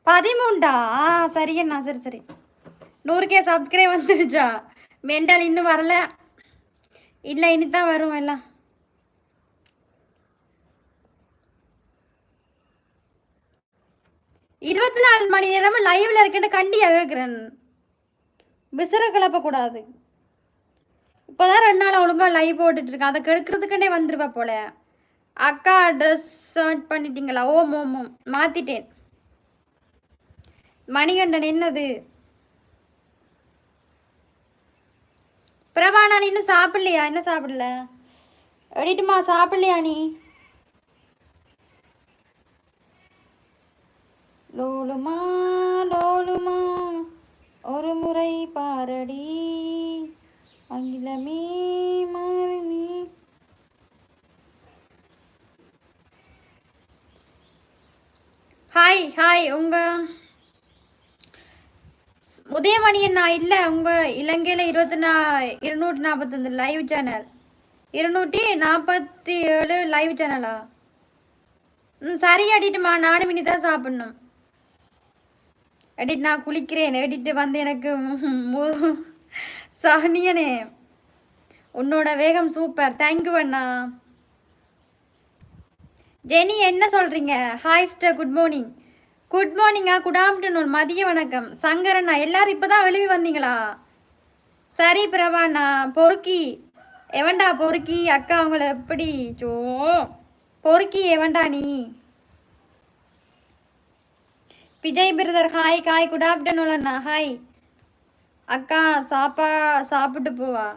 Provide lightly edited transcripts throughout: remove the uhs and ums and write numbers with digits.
13 சரி அண்ணா சரி சரி 100K சப்ஸ்கிரைப் வந்துருச்சா மெண்டல் இன்னும் வரல இல்லை இனிதான் வரும் எல்லாம் 24 மணி நேரமும் லைவ்ல இருக்கேன்னு கண்டியா கேட்குறேன் விசிற கிளப்பக்கூடாது இப்போதான் 2 நாள் ஒழுங்கா லைவ் போட்டுட்டு இருக்கேன் அதை கெடுக்கிறதுக்குன்னே வந்துருவா போல அக்கா ட்ரெஸ் சர்ச் பண்ணிட்டீங்களா ஓம் ஓம் ஓம் மாத்திட்டேன் மணிகண்டன் என்னது பிரபா நான் இன்னும் சாப்பிடலையா என்ன சாப்பிடல எடிட்டுமா சாப்பிடலையா நீ லோலுமா லோலுமா ஒரு முறை பாரடி அங்கிலமே மாறுமி ஹாய் ஹாய் உங்க உதயமணியன் நான் இல்லை உங்கள் இலங்கையில் 245 லைவ் சேனல் 247 லைவ் சேனலா சரி அடிட்டுமா நானும் இனி தான் சாப்பிட்ணும் எடிட் நான் குளிக்கிறேன் எடிட்டு வந்து எனக்கு சனியனே உன்னோட வேகம் சூப்பர் தேங்க்யூ அண்ணா ஜெனி என்ன சொல்கிறீங்க ஹாய் ஸ்டர் குட் மார்னிங் குட் மார்னிங்கா குட் ஆஃப்டர்நூன் மதிய வணக்கம் சங்கரண்ணா எல்லாரும் இப்போ தான் எழுப்பி வந்தீங்களா சரி பிரபாண்ணா பொறுக்கி எவன்டா பொறுக்கி அக்கா அவங்கள எப்படி சோ பொறுக்கி எவன்டா நீ விஜய் பிரதர் ஹாய் காய் குட் ஆஃப்டர்நூன் அண்ணா ஹாய் அக்கா சாப்பிட்டு போவா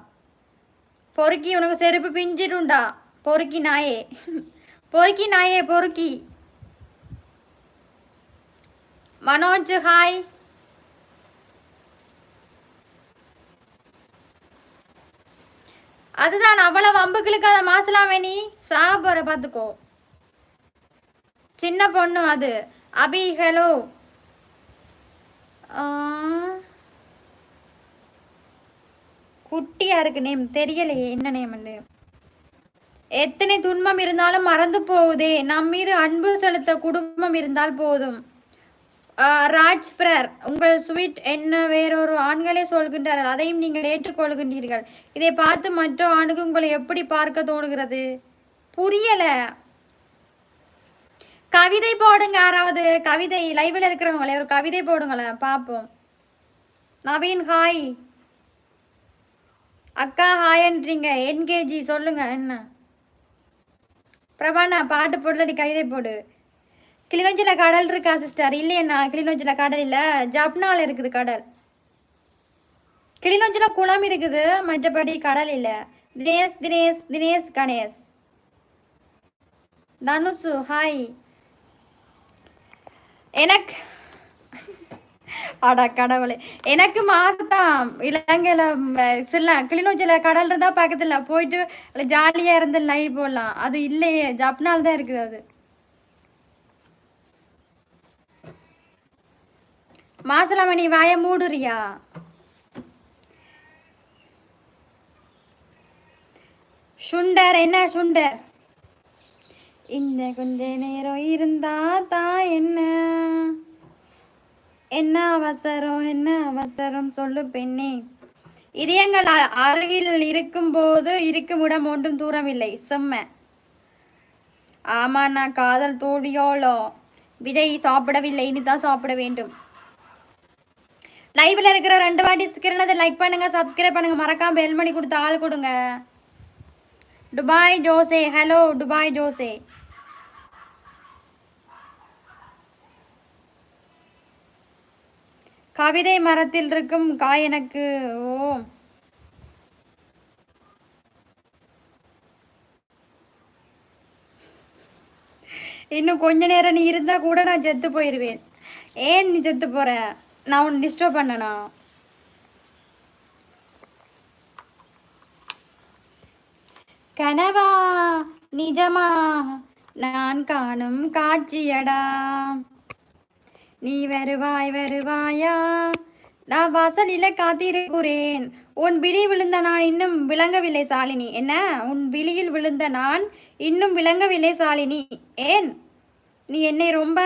பொறுக்கி உனக்கு செருப்பு பிஞ்சிடும்டா பொறுக்கி நாயே பொறுக்கி நாயே பொறுக்கி மனோஜ் ஹாய் அதுதான் அவ்வளவு வம்புகளுக்கு அதை மாசலாமே நீ சாப்பிட்ற பார்த்துக்கோ சின்ன பொண்ணு அது அபி ஹலோ குட்டியா இருக்கு நேம் தெரியலையே என்ன நேம்னு எத்தனை துன்பம் இருந்தாலும் மறந்து போகுதே நம் மீது அன்பு செலுத்த குடும்பம் இருந்தால் போதும் ராஜ் பிரர் உங்கள் ஸ்வீட் என்ன வேறொரு ஆண்களே சொல்கின்றார்கள் அதையும் நீங்கள் ஏற்றுக்கொள்கின்றீர்கள் இதை பார்த்து மற்ற ஆணுக்கு உங்களை எப்படி பார்க்க தோணுகிறது புரியல கவிதை போடுங்க யாராவது கவிதை லைவ்ல இருக்கிறவங்களே ஒரு கவிதை போடுங்களேன் பார்ப்போம் நவீன் ஹாய் அக்கா ஹாய்ன்றீங்க என்கேஜி சொல்லுங்க என்ன பிரபாண்ணா பாட்டு போடலடி கவிதை போடு கிளிநொச்சியில் கடல் இருக்கா சிஸ்டர் இல்லையண்ணா கிளிநொச்சியில் கடல் இல்லை ஜப்னால இருக்குது கடல் கிளிநொச்சியில் குளம் இருக்குது மற்றபடி கடல் இல்லை தினேஷ் தினேஷ் தினேஷ் கணேஷ் தனுசு ஹாய் எனக்கு அடா கடவுளே எனக்கு மாசத்தான் இலங்கையில் சில கிளிநொச்சியில் கடல் இருந்தால் பக்கத்தில் போயிட்டு ஜாலியாக இருந்து லைவ் போடலாம் அது இல்லையே ஜப்னால் தான் இருக்குது அது மாசலாமணி வாய மூடுறியா சுண்டர் என்ன சுண்டர் இந்த கொஞ்ச நேரம் இருந்தா தான் என்ன அவசரம் சொல்லு பெண்ணே இதயங்கள் அருகில் இருக்கும்போது இருக்கும் இடம் ஒன்றும் தூரமில்லை செம்ம ஆமா நான் காதல் தோழியோளோ விஜய் சாப்பிடவில்லை இனிதான் சாப்பிட வேண்டும் லைவ்ல இருக்கிற 2 வாட்டி ஸ்கிரீனதை லைக் பண்ணுங்க சப்ஸ்கிரைப் பண்ணுங்க மறக்காம பெல் மணி கொடுத்து ஆள் கொடுங்க Dubai José hello Dubai José கவிதை மரத்தில் இருக்கும் காய் எனக்கு ஓ இன்னும் கொஞ்ச நேரம் நீ இருந்தா கூட நான் செத்து போயிடுவேன் ஏன் நீ செத்து போற நான் உன்னை டிஸ்டர்ப் பண்ணனா கனவா நிஜமா நான் காணும் காட்சியடா நீ வருவாயா நான் வாசலில காத்திருக்கிறேன் உன் விழி விழுந்த நான் இன்னும் விளங்கவில்லை சாலினி என்ன உன் விழியில் விழுந்த நான் இன்னும் விளங்கவில்லை சாலினி ஏன் நீ என்னை ரொம்ப